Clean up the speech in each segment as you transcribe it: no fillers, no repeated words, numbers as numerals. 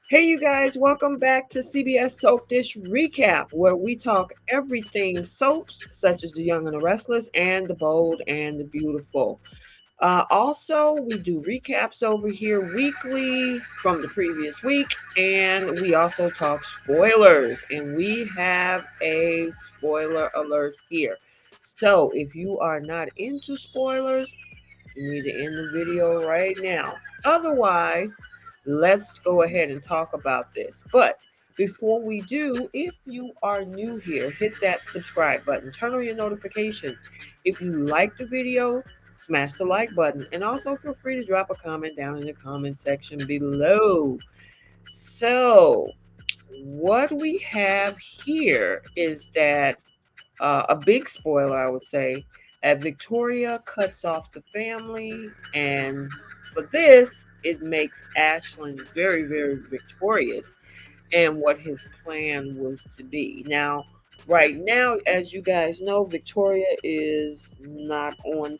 Hey, you guys, welcome back to CBS Soap Dish Recap, where we talk everything soaps, such as The Young and the Restless, and The Bold and the Beautiful. Also, we do recaps over here weekly from the previous week, and we also talk spoilers. And we have a spoiler alert here. So, if you are not into spoilers, you need to end the video right now. Otherwise, let's go ahead and talk about this. But before we do, if you are new here, hit that subscribe button, turn on your notifications. If you like the video, smash the like button, and also feel free to drop a comment down in the comment section below. So, what we have here is that a big spoiler, I would say, Victoria cuts off the family, and for this, it makes Ashland very, very victorious in what his plan was to be. Now, right now, as you guys know, Victoria is not on,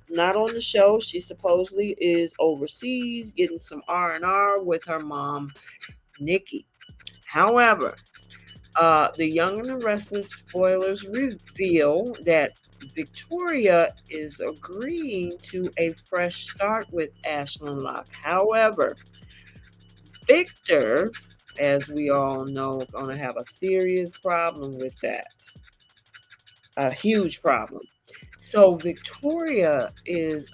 not on the show. She supposedly is overseas getting some R&R with her mom, Nikki. However, the Young and the Restless spoilers reveal that Victoria is agreeing to a fresh start with Ashland Locke. However, Victor, as we all know, going to have a serious problem with that. A huge problem. So Victoria is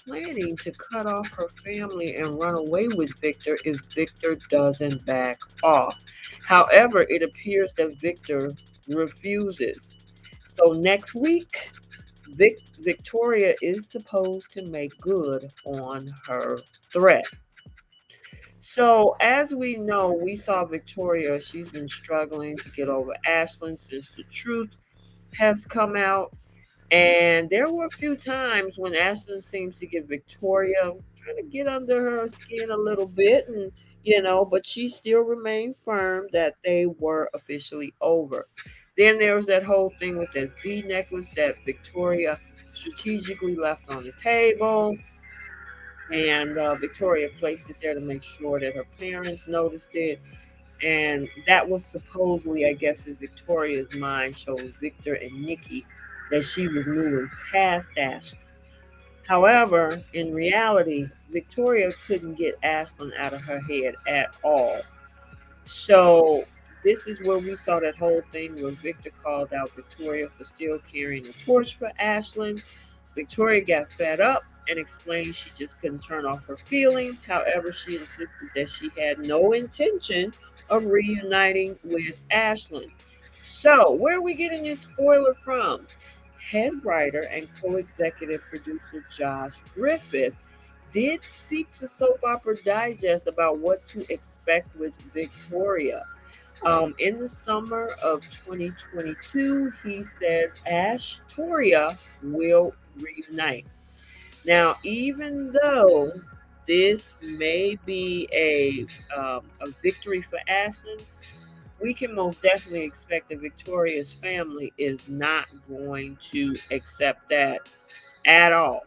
planning to cut off her family and run away with Victor if Victor doesn't back off. However, it appears that Victor refuses. So next week, Victoria is supposed to make good on her threat. So, as we know, we saw Victoria, she's been struggling to get over Ashland since the truth has come out. And there were a few times when Ashland seems to give Victoria trying to get under her skin a little bit, and but she still remained firm that they were officially over. Then there was that whole thing with that V necklace that Victoria strategically left on the table, and Victoria placed it there to make sure that her parents noticed it. And that was supposedly, I guess, in Victoria's mind, showing Victor and Nikki that she was moving past Ashley. However, in reality, Victoria couldn't get Ashlyn out of her head at all. So this is where we saw that whole thing where Victor called out Victoria for still carrying a torch for Ashlyn. Victoria got fed up and explained she just couldn't turn off her feelings. However, she insisted that she had no intention of reuniting with Ashlyn. So, where are we getting this spoiler from? Head writer and co executive producer Josh Griffith did speak to Soap Opera Digest about what to expect with Victoria. In the summer of 2022, he says Ashtoria will reunite. Now, even though this may be a victory for Ashland, we can most definitely expect that Victoria's family is not going to accept that at all.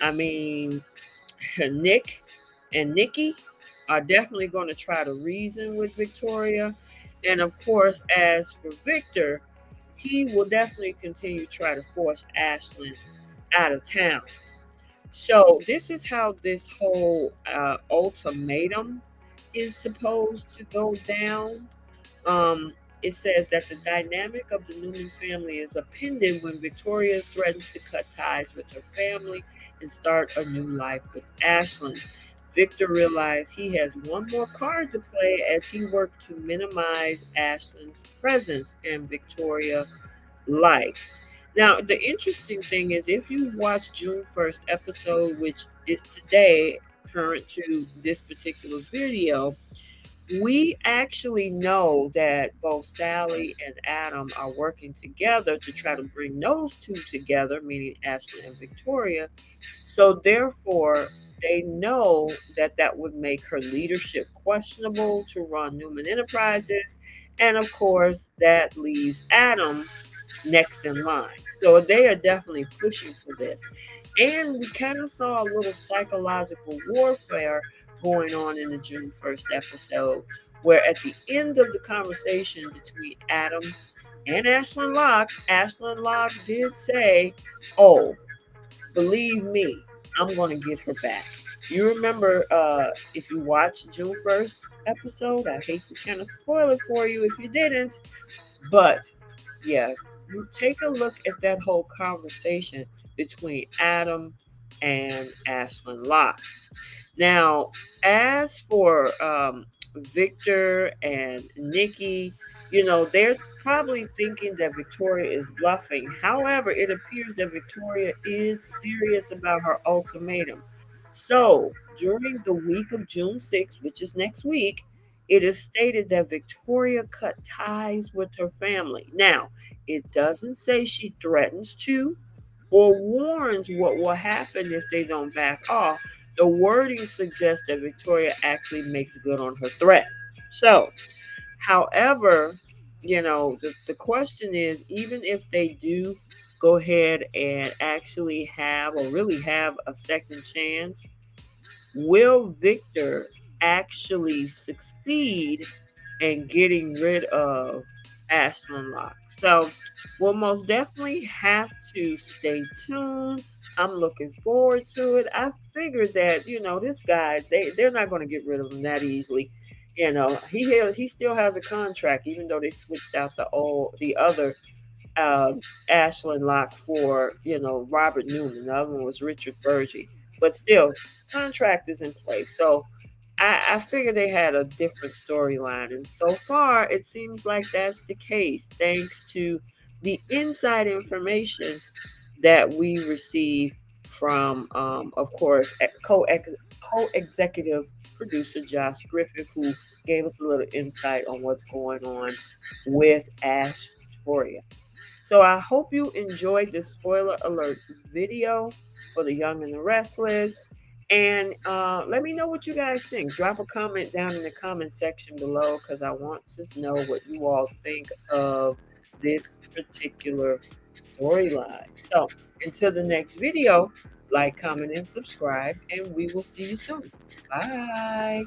I mean, Nick and Nikki are definitely going to try to reason with Victoria. And of course, as for Victor, he will definitely continue to try to force Ashlyn out of town. So, this is how this whole ultimatum is supposed to go down. Um, it says that the dynamic of the Newman family is appended when Victoria threatens to cut ties with her family and start a new life with Ashland. Victor realized he has one more card to play as he worked to minimize Ashland's presence in Victoria's life. Now, the interesting thing is if you watch June 1st episode, which is today, current to this particular video, we actually know that both Sally and Adam are working together to try to bring those two together, meaning Ashley and Victoria. So, therefore, they know that that would make her leadership questionable to run Newman Enterprises. And of course, that leaves Adam next in line. So, they are definitely pushing for this. And we kind of saw a little psychological warfare going on in the June 1st episode, where at the end of the conversation between Adam and Ashland Locke did say, "Oh, believe me, I'm going to get her back." You remember, if you watched June 1st episode, I hate to kind of spoil it for you if you didn't, but yeah, you take a look at that whole conversation between Adam and Ashland Locke. Now, as for Victor and Nikki, they're probably thinking that Victoria is bluffing. However, it appears that Victoria is serious about her ultimatum. So, during the week of June 6th, which is next week, it is stated that Victoria cut ties with her family. Now, it doesn't say she threatens to or warns what will happen if they don't back off. The wording suggests that Victoria actually makes good on her threat. So, however, the question is, even if they do go ahead and actually have or really have a second chance, will Victor actually succeed in getting rid of Ashland Locke? So we'll most definitely have to stay tuned. I'm looking forward to it. I figured that, this guy, they're not going to get rid of him that easily. He still has a contract, even though they switched out the other Ashland Locke for, Robert Newman. The other one was Richard Burgee. But still, contract is in place. So I figured they had a different storyline. And so far, it seems like that's the case, thanks to the inside information that we receive from, of course, co-executive producer Josh Griffith, who gave us a little insight on what's going on with Ash Victoria. So I hope you enjoyed this spoiler alert video for The Young and the Restless. And let me know what you guys think. Drop a comment down in the comment section below because I want to know what you all think of this particular storyline. So until the next video, like, comment, and subscribe, and we will see you soon. Bye.